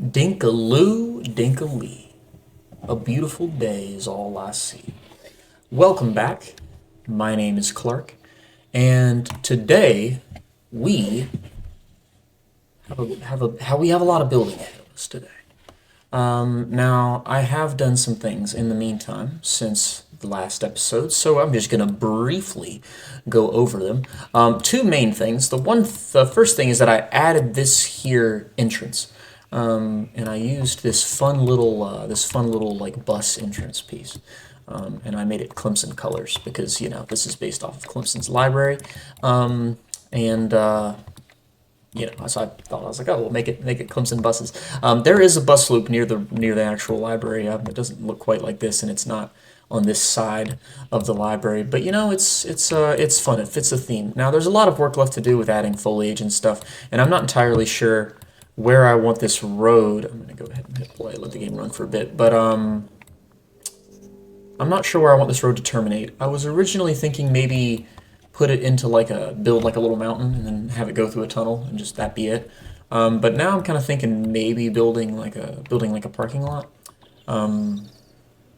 Dinkaloo, dinkalee. A beautiful day is all I see. Welcome back. My name is Clark, and today we have a lot of building ahead of us today. Now I have done some things in the meantime since the last episode, so I'm just gonna briefly go over them. Two main things. The first thing is that I added this here entrance. And I used this fun little like bus entrance piece, and I made it Clemson colors because this is based off of Clemson's library, and so I thought I was like, oh, we'll make it Clemson buses. There is a bus loop near the actual library. It doesn't look quite like this, and it's not on this side of the library, but it's fun. It fits the theme. Now there's a lot of work left to do with adding foliage and stuff, and I'm not entirely sure where I want this road. I'm gonna go ahead and hit play, let the game run for a bit, but I'm not sure where I want this road to terminate. I was originally thinking maybe put it into build like a little mountain and then have it go through a tunnel and just that be it. But now I'm kind of thinking maybe building like a parking lot. I don't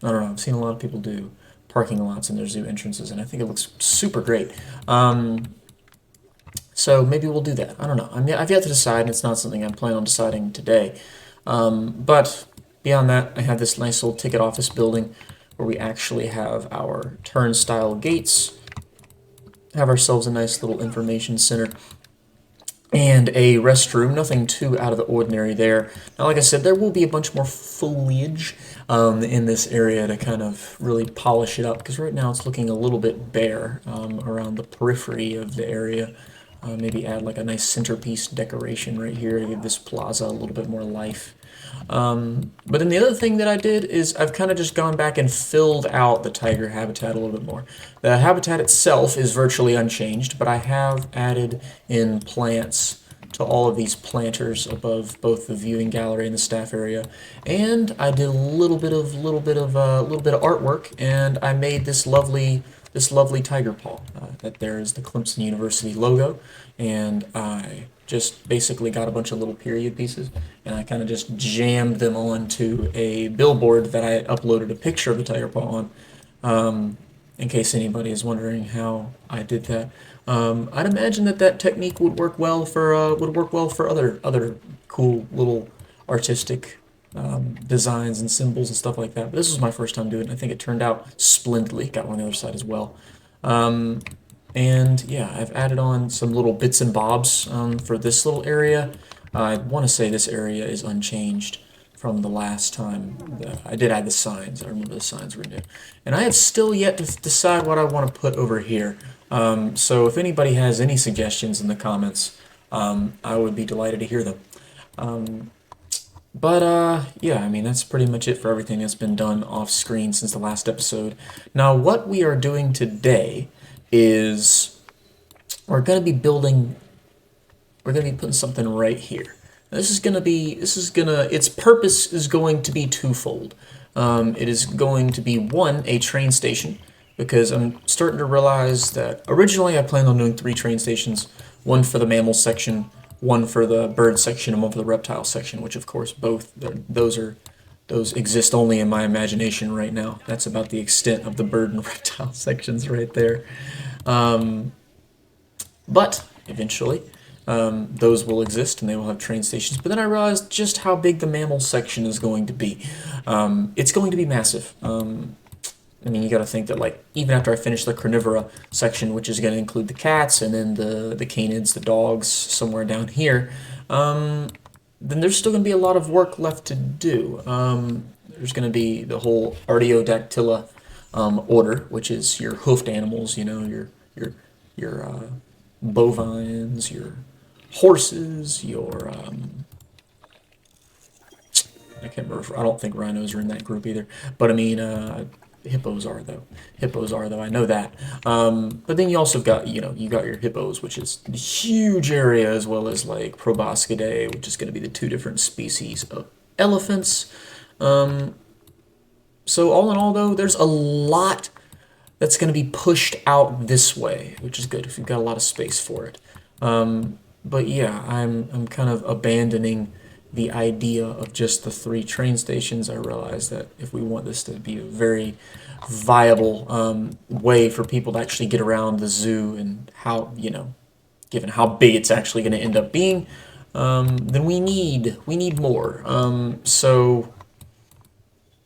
know. I've seen a lot of people do parking lots in their zoo entrances, and I think it looks super great. So maybe we'll do that. I don't know. I've yet to decide, and it's not something I'm planning on deciding today. But beyond that, I have this nice little ticket office building where we actually have our turnstile gates, have ourselves a nice little information center, and a restroom. Nothing too out of the ordinary there. Now, like I said, there will be a bunch more foliage in this area to kind of really polish it up, because right now it's looking a little bit bare around the periphery of the area. Maybe add like a nice centerpiece decoration right here to give this plaza a little bit more life. But then the other thing that I did is I've kind of just gone back and filled out the tiger habitat a little bit more. The habitat itself is virtually unchanged, but I have added in plants to all of these planters above both the viewing gallery and the staff area. And I did a little bit of artwork, and I made this lovely tiger paw. That there is the Clemson University logo, and I just basically got a bunch of little period pieces, and I kind of just jammed them onto a billboard that I uploaded a picture of the tiger paw on. In case anybody is wondering how I did that, I'd imagine that technique would work well for other cool little artistic designs and symbols and stuff like that. But this was my first time doing it, and I think it turned out splendidly. Got one on the other side as well. And yeah, I've added on some little bits and bobs for this little area. I want to say this area is unchanged from the last time. I did add the signs. I remember the signs were new. And I have still yet to decide what I want to put over here. So if anybody has any suggestions in the comments, I would be delighted to hear them. Yeah, I mean, that's pretty much it for everything that's been done off screen since the last episode. Now, what we are doing today is we're going to be putting something right here. Its purpose is going to be twofold. It is going to be, one, a train station, because I'm starting to realize that originally I planned on doing 3 train stations, one for the mammal section, one for the bird section, and one for the reptile section, which of course those exist only in my imagination right now. That's about the extent of the bird and reptile sections right there. But eventually, those will exist and they will have train stations. But then I realized just how big the mammal section is going to be. It's going to be massive. I mean, you got to think that, like, even after I finish the carnivora section, which is going to include the cats and then the canids, the dogs, somewhere down here, then there's still going to be a lot of work left to do. There's going to be the whole Artiodactyla order, which is your hoofed animals, your bovines, your horses, your I can't remember. I don't think rhinos are in that group either. But I mean, hippos are though. I know that. But then you also got, you got your hippos, which is a huge area, as well as like Proboscidae, which is going to be the 2 different species of elephants. So all in all, though, there's a lot that's going to be pushed out this way, which is good if you've got a lot of space for it. But yeah, I'm kind of abandoning the idea of just the 3 train stations, I realized that if we want this to be a very viable way for people to actually get around the zoo and how, given how big it's actually going to end up being, then we need more. So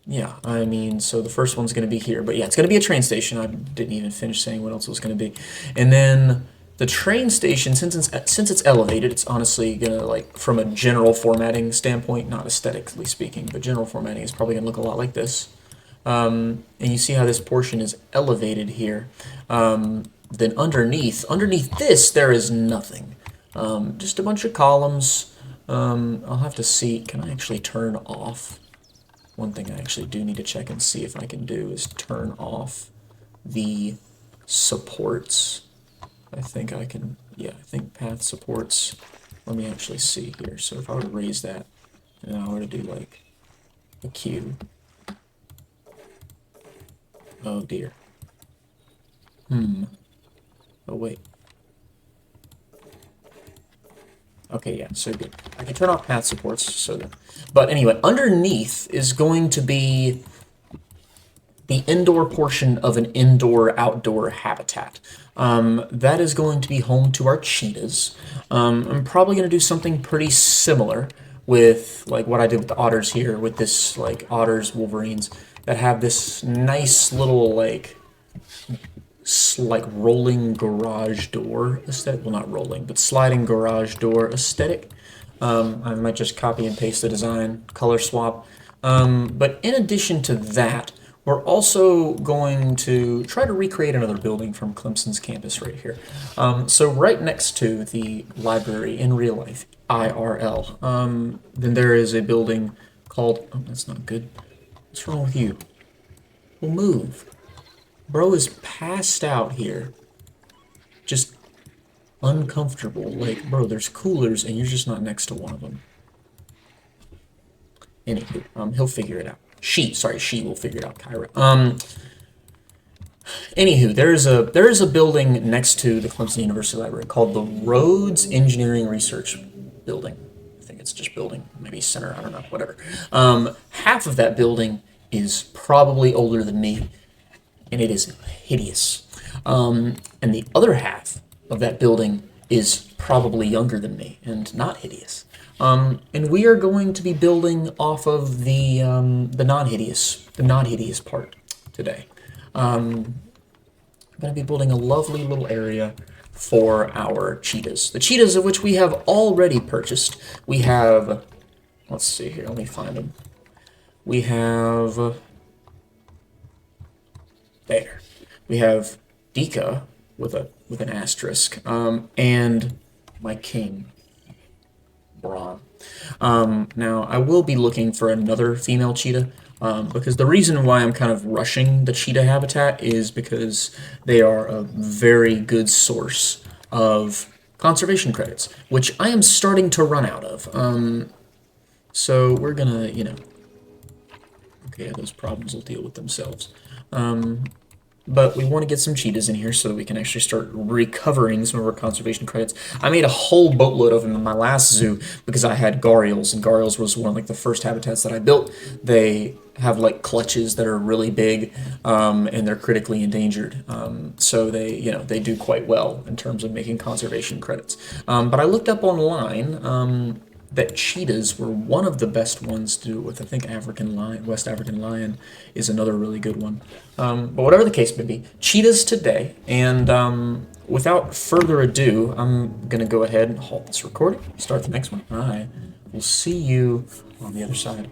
yeah, I mean, so the first one's going to be here, but yeah, it's going to be a train station. I didn't even finish saying what else it was going to be, and then the train station, since it's elevated, it's honestly gonna, like, from a general formatting standpoint, not aesthetically speaking, but general formatting is probably gonna look a lot like this. And you see how this portion is elevated here. Then underneath this, there is nothing. Just a bunch of columns. I'll have to see. Can I actually turn off? One thing I actually do need to check and see if I can do is turn off the supports. I think I can, yeah, I think path supports. Let me actually see here. So if I were to raise that, and I were to do like a queue. Oh dear. Oh wait. Okay, yeah, so good. I can turn off path supports, so that. But anyway, underneath is going to be the indoor portion of an indoor-outdoor habitat. That is going to be home to our cheetahs. I'm probably going to do something pretty similar with like what I did with the otters here, with this like otters, wolverines, that have this nice little like rolling garage door aesthetic. Well, not rolling, but sliding garage door aesthetic. I might just copy and paste the design, color swap. But in addition to that, we're also going to try to recreate another building from Clemson's campus right here. So right next to the library in real life, IRL, then there is a building called, oh, that's not good. What's wrong with you? Well, move. Bro is passed out here. Just uncomfortable. Like, bro, there's coolers and you're just not next to one of them. Anywho, he'll figure it out. She will figure it out, Kyra. Anywho, there is a building next to the Clemson University Library called the Rhodes Engineering Research Building. I think it's just building, maybe center, I don't know, whatever. Half of that building is probably older than me, and it is hideous. And the other half of that building is probably younger than me and not hideous. And we are going to be building off of the non-hideous part today. I'm going to be building a lovely little area for our cheetahs. The cheetahs of which we have already purchased. We have, let's see here, let me find them. We have, there. We have Dika with an asterisk, and my king. Now, I will be looking for another female cheetah, because the reason why I'm kind of rushing the cheetah habitat is because they are a very good source of conservation credits, which I am starting to run out of. So we're gonna, okay, those problems will deal with themselves. But we want to get some cheetahs in here so that we can actually start recovering some of our conservation credits. I made a whole boatload of them in my last zoo because I had gharials, and gharials was one of like the first habitats that I built. They have like clutches that are really big, and they're critically endangered. So they do quite well in terms of making conservation credits. But I looked up online that cheetahs were one of the best ones to do it with. I think African lion, West African lion is another really good one. But whatever the case may be, cheetahs today. And without further ado, I'm going to go ahead and halt this recording, start the next one. I will see you on the other side.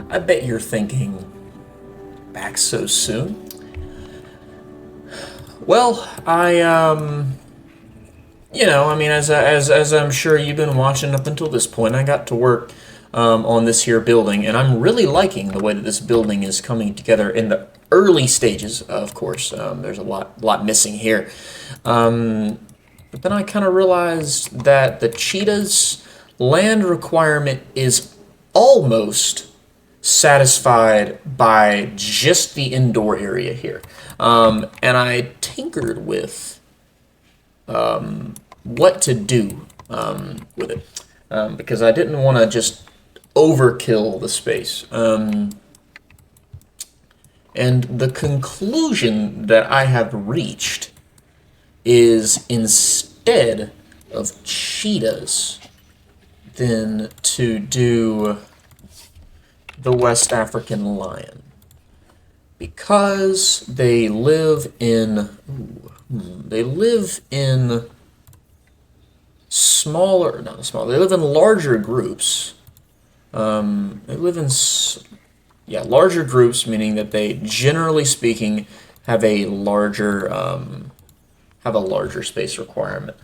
I bet you're thinking, back so soon? Well, I mean, as I'm sure you've been watching up until this point, I got to work on this here building, and I'm really liking the way that this building is coming together in the early stages. Of course, there's a lot missing here, but then I kind of realized that the cheetahs' land requirement is almost satisfied by just the indoor area here, and I tinkered with what to do with it because I didn't want to just overkill the space. And the conclusion that I have reached is instead of cheetahs, then to do the West African lion. Because they live in smaller, not small, they live in larger groups. They live in, larger groups, meaning that they, generally speaking, have a larger space requirement.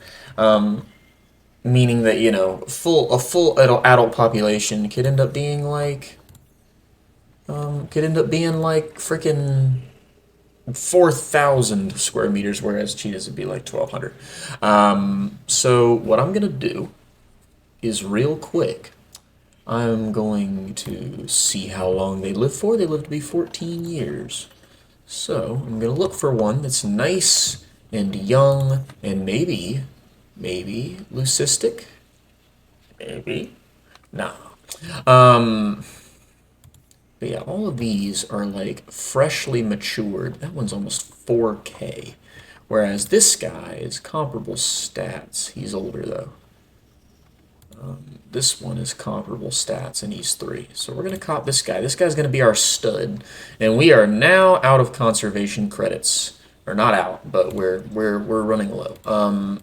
Meaning that, a full adult population could end up being like, freaking 4,000 square meters, whereas cheetahs would be like 1,200. So what I'm gonna do is real quick, I'm going to see how long they live for. They live to be 14 years. So I'm gonna look for one that's nice and young and maybe leucistic. Maybe. No. But yeah, all of these are like freshly matured. That one's almost 4K. Whereas this guy is comparable stats. He's older though. This one is comparable stats and he's 3. So we're gonna cop this guy. This guy's gonna be our stud. And we are now out of conservation credits. Or not out, but we're running low.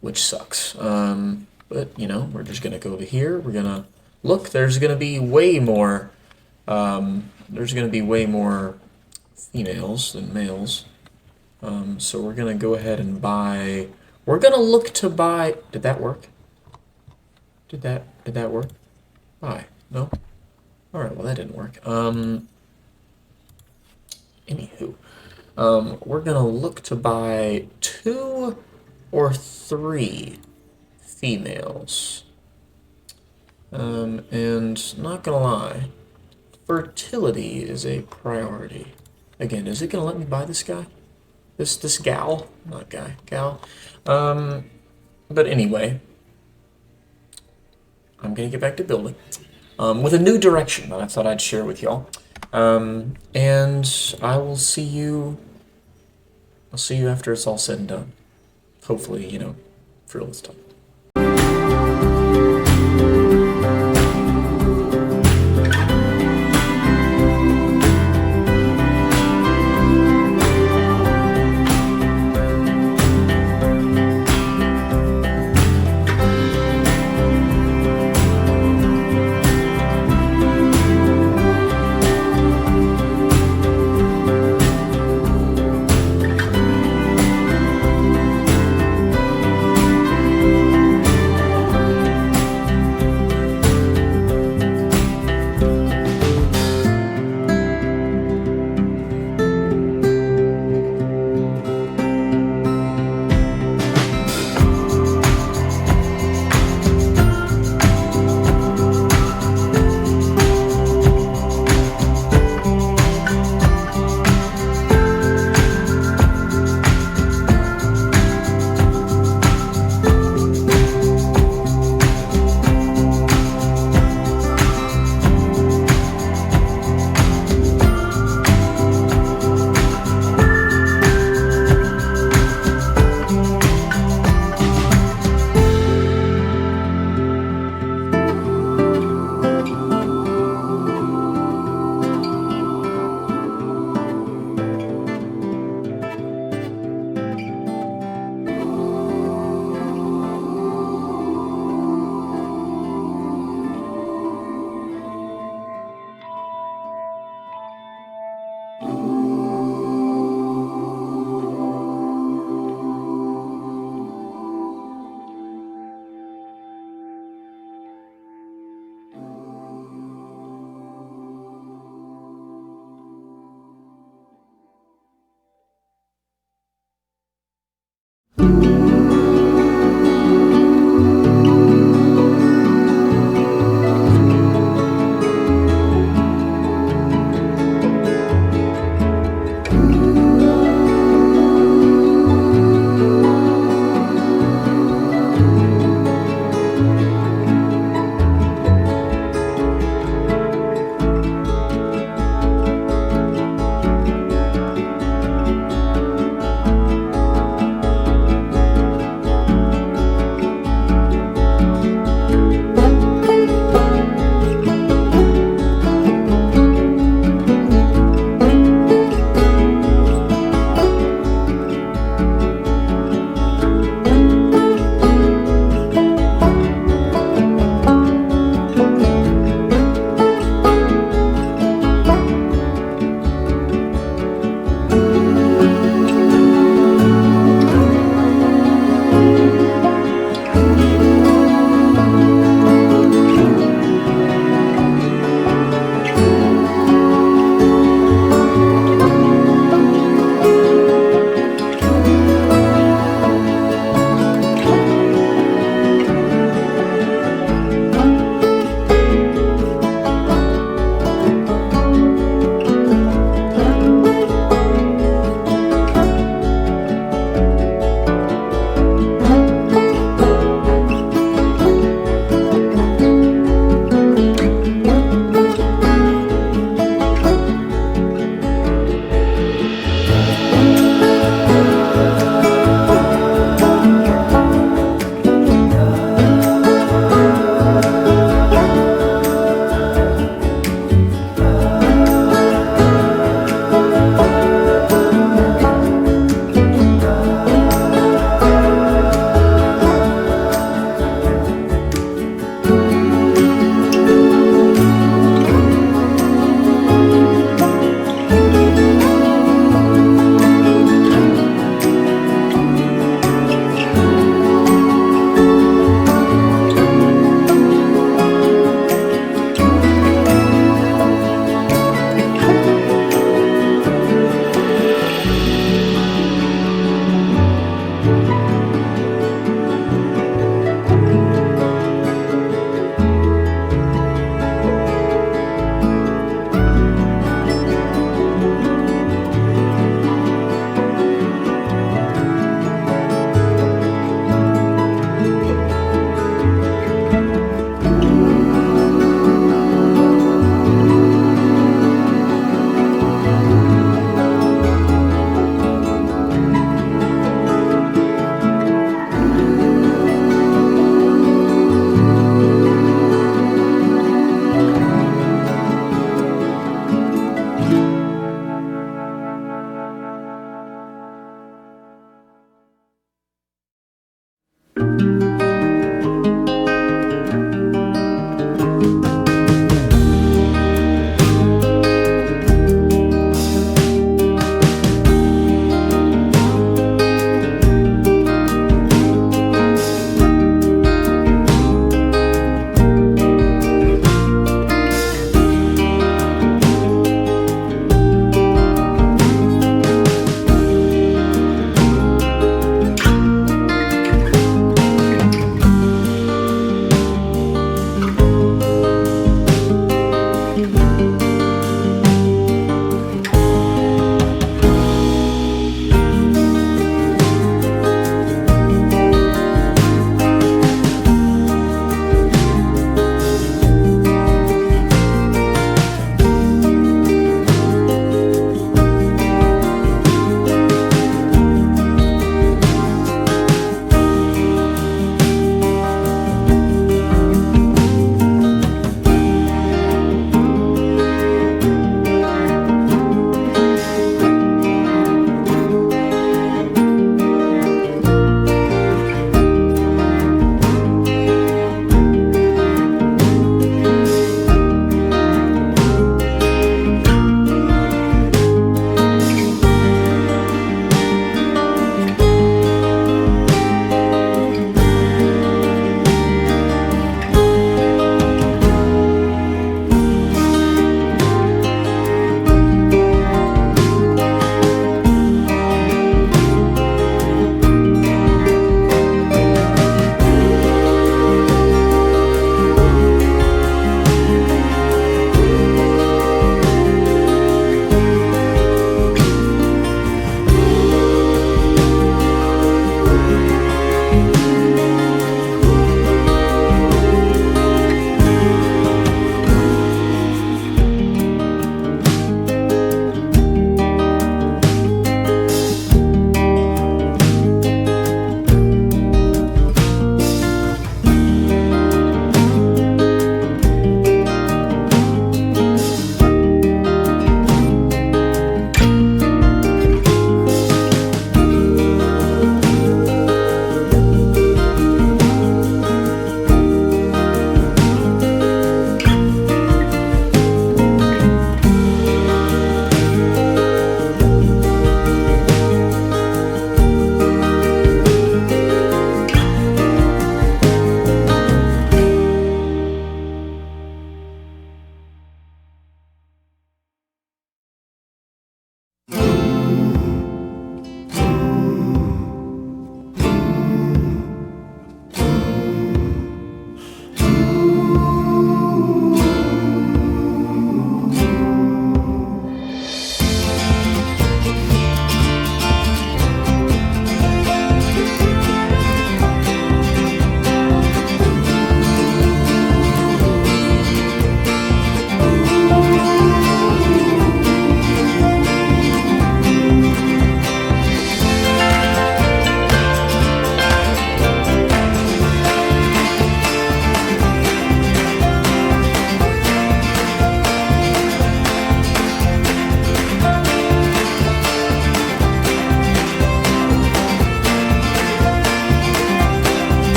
Which sucks. But we're just gonna go over here. We're gonna look, there's going to be way more females than males. So we're going to go ahead and buy, we're going to look to buy, did that work? Did that work? Buy, no? Alright, well that didn't work. Anywho, we're going to look to buy 2 or 3 females. And not gonna lie, fertility is a priority. Again, is it gonna let me buy this guy? This gal? Not guy, gal. But anyway, I'm gonna get back to building with a new direction that I thought I'd share with y'all. And I will see you. I'll see you after it's all said and done. Hopefully, for real this time.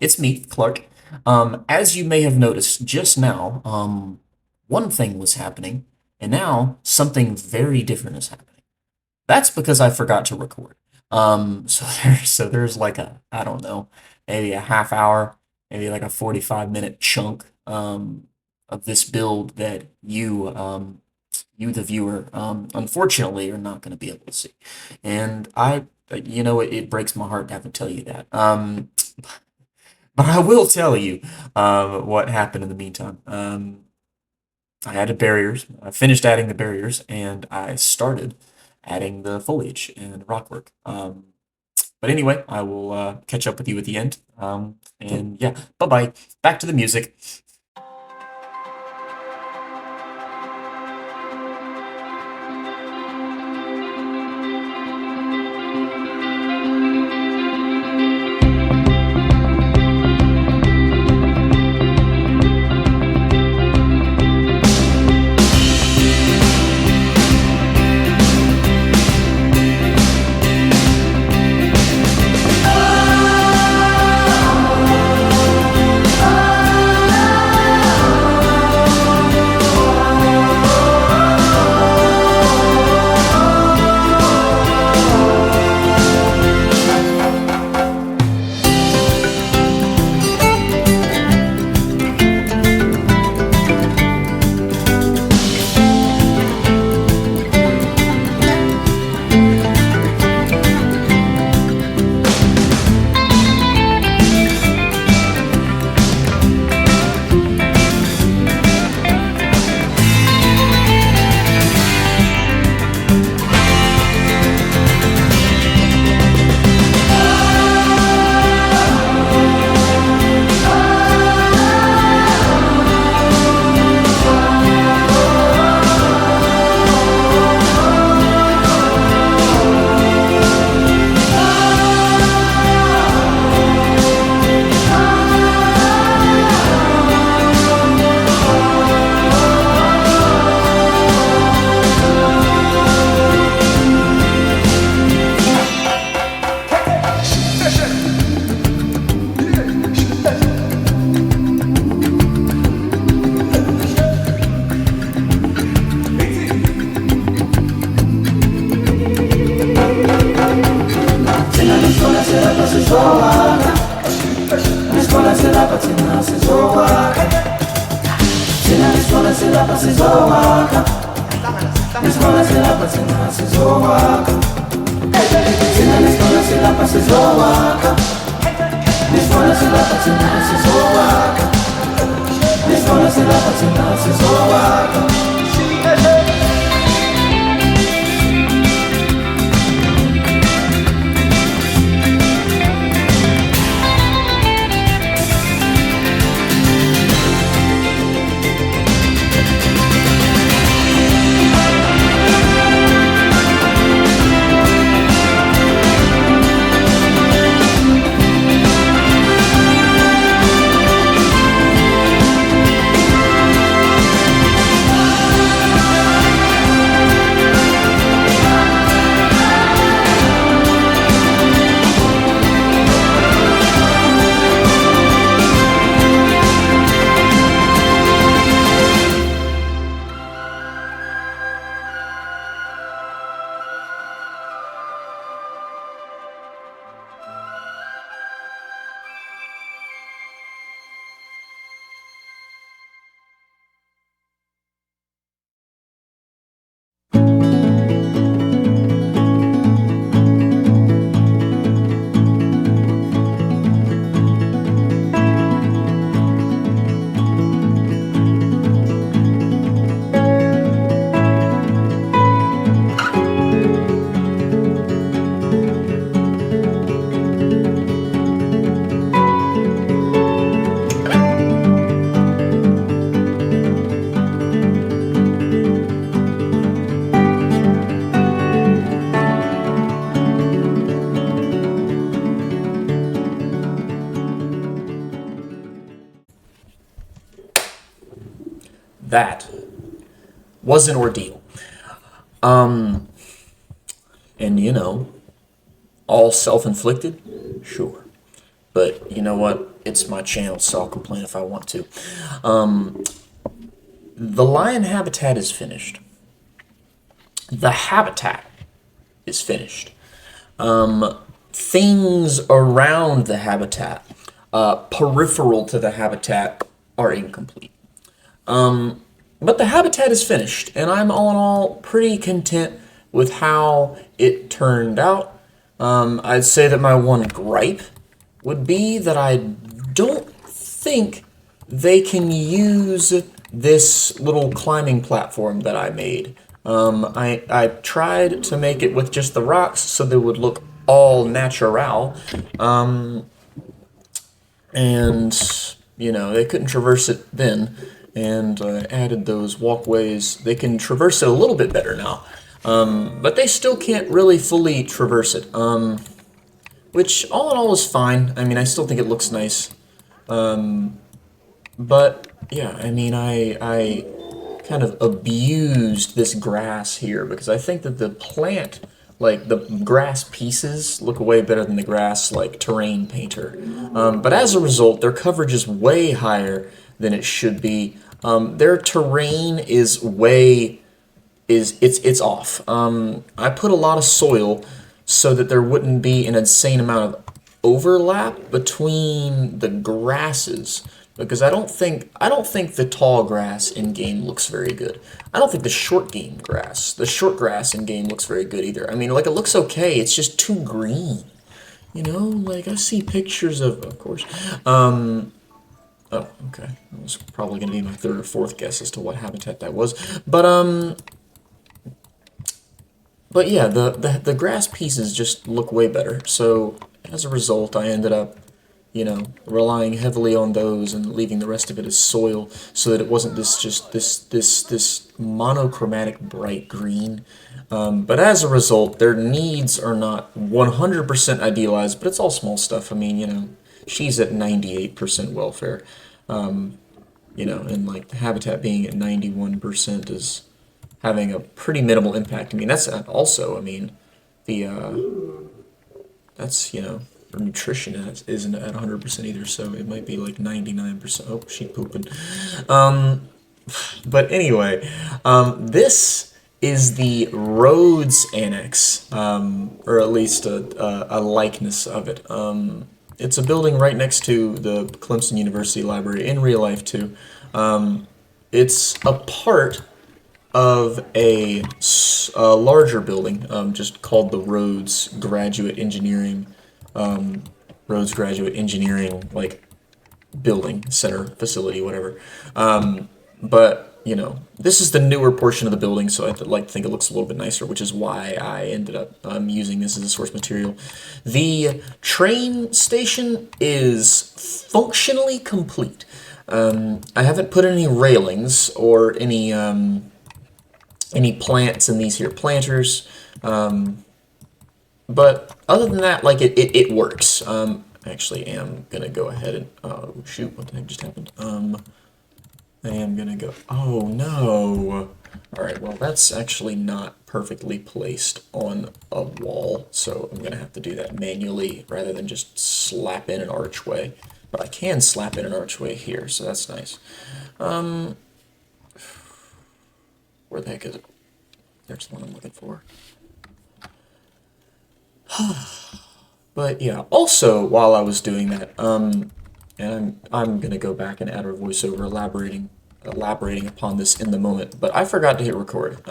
It's me, Clark. As you may have noticed just now, one thing was happening, and now something very different is happening. That's because I forgot to record. So there's like a, I don't know, maybe a half hour, maybe like a 45-minute chunk of this build that you the viewer, unfortunately are not going to be able to see. And it breaks my heart to have to tell you that. But I will tell you what happened in the meantime. I added barriers. I finished adding the barriers, and I started adding the foliage and rockwork. But anyway, I will catch up with you at the end. And yeah, bye bye. Back to the music. That was an ordeal. Um, and all self-inflicted? Sure. But you know what? It's my channel, so I'll complain if I want to. Um, the lion habitat is finished. The habitat is finished. Things around the habitat, peripheral to the habitat, are incomplete. But the habitat is finished, and I'm all in all pretty content with how it turned out. I'd say that my one gripe would be that I don't think they can use this little climbing platform that I made. I tried to make it with just the rocks so they would look all natural, and they couldn't traverse it then, and added those walkways. They can traverse it a little bit better now, but they still can't really fully traverse it. Which all in all is fine. I mean, I still think it looks nice. But yeah, I mean, I kind of abused this grass here because I think that the plant, like the grass pieces, look way better than the grass like terrain painter. But as a result, their coverage is way higher than it should be. Their terrain is it's off. I put a lot of soil so that there wouldn't be an insane amount of overlap between the grasses because I don't think the tall grass in game looks very good. I don't think the short grass in game looks very good either. I mean, like it looks okay. It's just too green. Like I see pictures of course. Oh, okay. That was probably going to be my third or fourth guess as to what habitat that was. But yeah, the grass pieces just look way better. So as a result, I ended up, relying heavily on those and leaving the rest of it as soil, so that it wasn't this monochromatic bright green. But as a result, their needs are not 100% idealized, but it's all small stuff. I mean, she's at 98% welfare. And like the habitat being at 91% is having a pretty minimal impact. I mean, that's also, I mean, the that's her nutrition isn't at 100% either, so it might be like 99%. Oh, she's pooping. But anyway, this is the Rhodes Annex, or at least a likeness of it. It's a building right next to the Clemson University Library in real life too. It's a part of a larger building, just called the Rhodes Graduate Engineering, like building center facility, whatever. But this is the newer portion of the building, so I like to think it looks a little bit nicer, which is why I ended up using this as a source material. The train station is functionally complete. I haven't put any railings or any plants in these here planters, but other than that, like it works. Actually am gonna go ahead and oh shoot, what the heck just happened? I am gonna go, oh no. All right, well that's actually not perfectly placed on a wall, so I'm gonna have to do that manually rather than just slap in an archway. But I can slap in an archway here, so that's nice. Where the heck is it? There's the one I'm looking for. But yeah, also while I was doing that, and I'm gonna go back and add a voiceover elaborating upon this in the moment, but I forgot to hit record.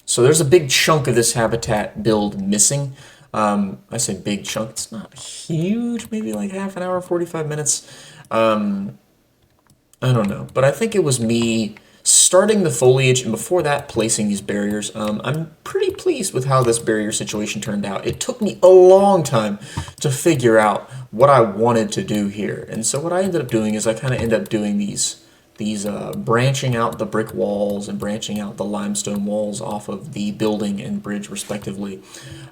So there's a big chunk of this habitat build missing. I say big chunk, it's not huge, maybe like half an hour, 45 minutes. I don't know, but I think it was me starting the foliage and before that placing these barriers. I'm pretty pleased with how this barrier situation turned out. It took me a long time to figure out what I wanted to do here, and so what I ended up doing is I kind of ended up doing these branching out the brick walls and branching out the limestone walls off of the building and bridge respectively.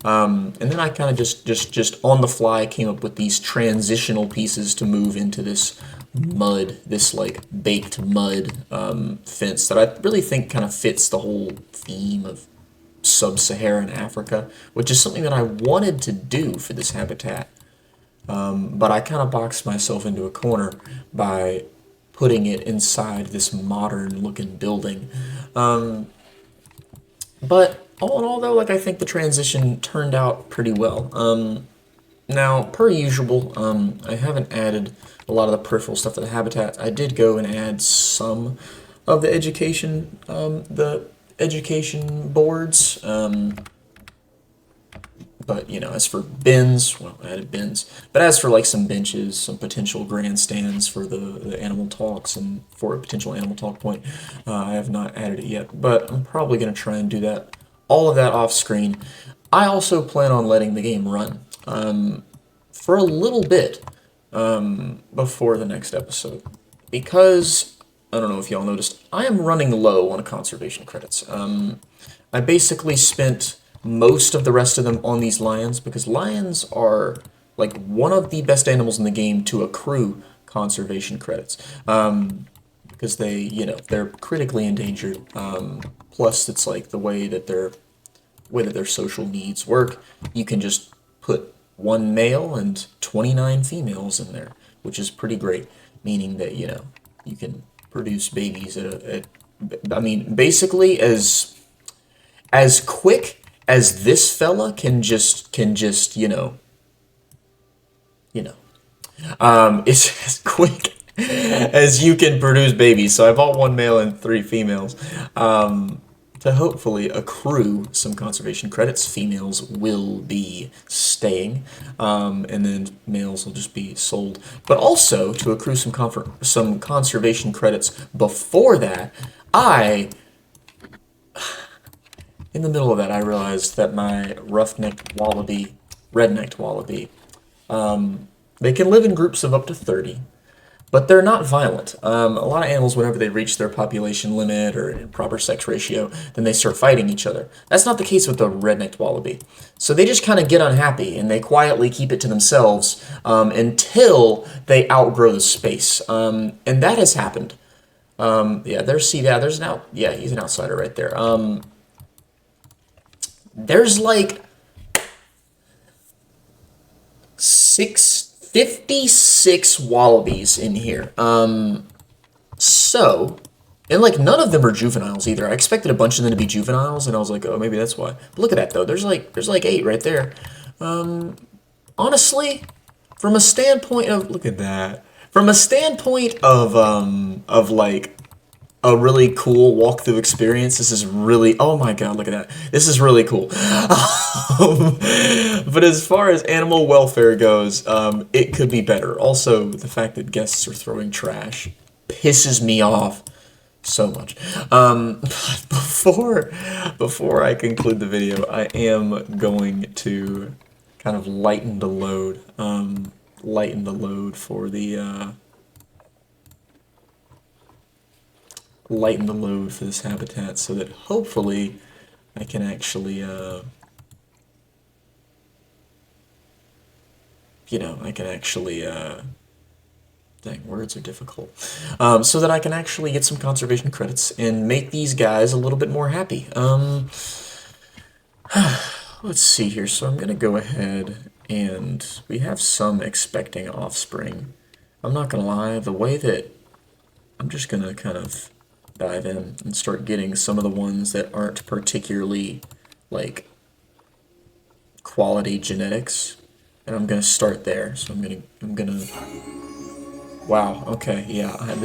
And then I kind of just on the fly came up with these transitional pieces to move into this mud, this like baked mud fence that I really think kind of fits the whole theme of sub-Saharan Africa, which is something that I wanted to do for this habitat. but I kind of boxed myself into a corner by putting it inside this modern looking building. But all in all, though, like I think the transition turned out pretty well. Now, per usual, I haven't added a lot of the peripheral stuff to the habitat. I did go and add some of the education boards. But, you know, as for bins, well, I added bins. But as for like some benches, some potential grandstands for the animal talks and for a potential animal talk point, I have not added it yet. But I'm probably going to try and do that, all of that off screen. I also plan on letting the game run for a little bit before the next episode. Because, I don't know if y'all noticed, I am running low on conservation credits. I basically spent most of the rest of them on these lions because lions are like one of the best animals in the game to accrue conservation credits because they, you know, they're critically endangered. Plus, it's like the way that their social needs work. You can just put one male and 29 females in there, which is pretty great, meaning that, you know, you can produce babies I mean, basically as quick as this fella can just it's as quick as you can produce babies. So I bought one male and 3 females to hopefully accrue some conservation credits. Females will be staying, and then males will just be sold. But also to accrue some conservation credits before that, in the middle of that, I realized that my red-necked wallaby, they can live in groups of up to 30, but they're not violent. A lot of animals, whenever they reach their population limit or proper sex ratio, then they start fighting each other. That's not the case with the red-necked wallaby. So they just kind of get unhappy, and they quietly keep it to themselves until they outgrow the space. And that has happened. He's an outsider right there. There's like 56 wallabies in here. And like none of them are juveniles either. I expected a bunch of them to be juveniles, and I was like, oh, maybe that's why. But look at that though. There's like 8 right there. Honestly, from a standpoint of like a really cool walkthrough experience. This is really, oh my god, look at that. This is really cool. But as far as animal welfare goes, it could be better. Also, the fact that guests are throwing trash pisses me off so much. Before I conclude the video, I am going to kind of lighten the load. Lighten the load for this habitat so that hopefully I can actually, dang, words are difficult, so that I can actually get some conservation credits and make these guys a little bit more happy. Let's see here, so I'm going to go ahead and we have some expecting offspring. I'm not going to lie, the way that I'm just going to kind of dive in and start getting some of the ones that aren't particularly like quality genetics, and I'm gonna start there. So I'm gonna wow, okay, yeah, I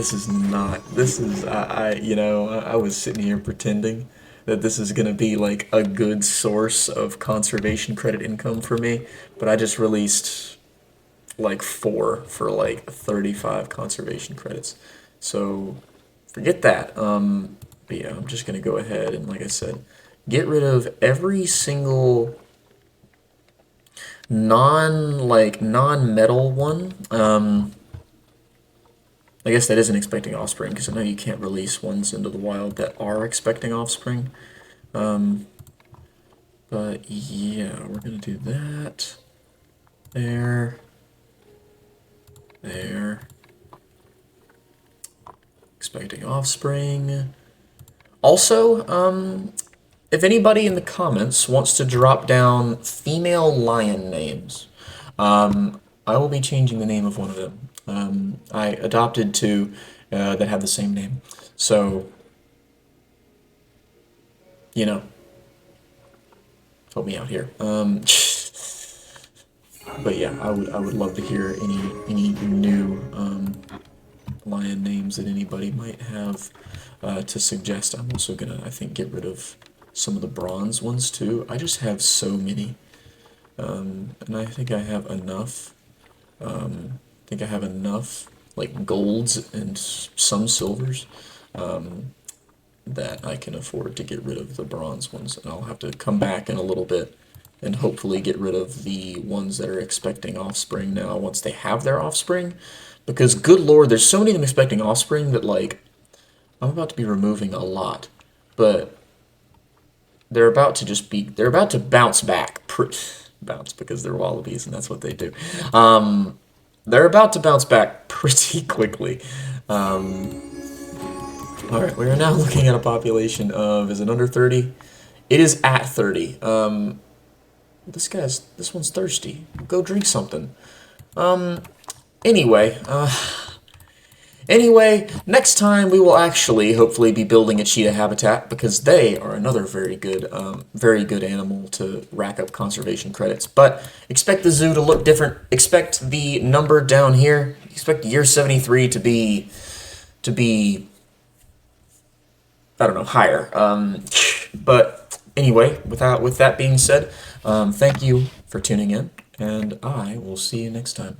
was sitting here pretending that this is gonna be like a good source of conservation credit income for me, but I just released like 4 for like 35 conservation credits. So forget that. But yeah, I'm just gonna go ahead and, like I said, get rid of every single non-metal one. I guess that isn't expecting offspring because I know you can't release ones into the wild that are expecting offspring. But yeah, we're gonna do that. There. Expecting offspring. Also, if anybody in the comments wants to drop down female lion names, I will be changing the name of one of them. I adopted two that have the same name. So, you know, help me out here. But yeah, I would love to hear any new lion names that anybody might have to suggest. I'm also gonna, I think, get rid of some of the bronze ones too. I just have so many, and I think I have enough. I think I have enough like golds and some silvers that I can afford to get rid of the bronze ones. And I'll have to come back in a little bit and hopefully get rid of the ones that are expecting offspring now once they have their offspring. Because good lord, there's so many of them expecting offspring that like I'm about to be removing a lot. But they're about to bounce back. Bounce because they're wallabies and that's what they do. They're about to bounce back pretty quickly. Alright, we are now looking at a population of, is it under 30? It is at 30. This one's thirsty. Go drink something. Anyway, next time we will actually hopefully be building a cheetah habitat because they are another very good animal to rack up conservation credits. But expect the zoo to look different. Expect the number down here. Expect year 73 to be, I don't know, higher. But anyway, with that being said, thank you for tuning in, and I will see you next time.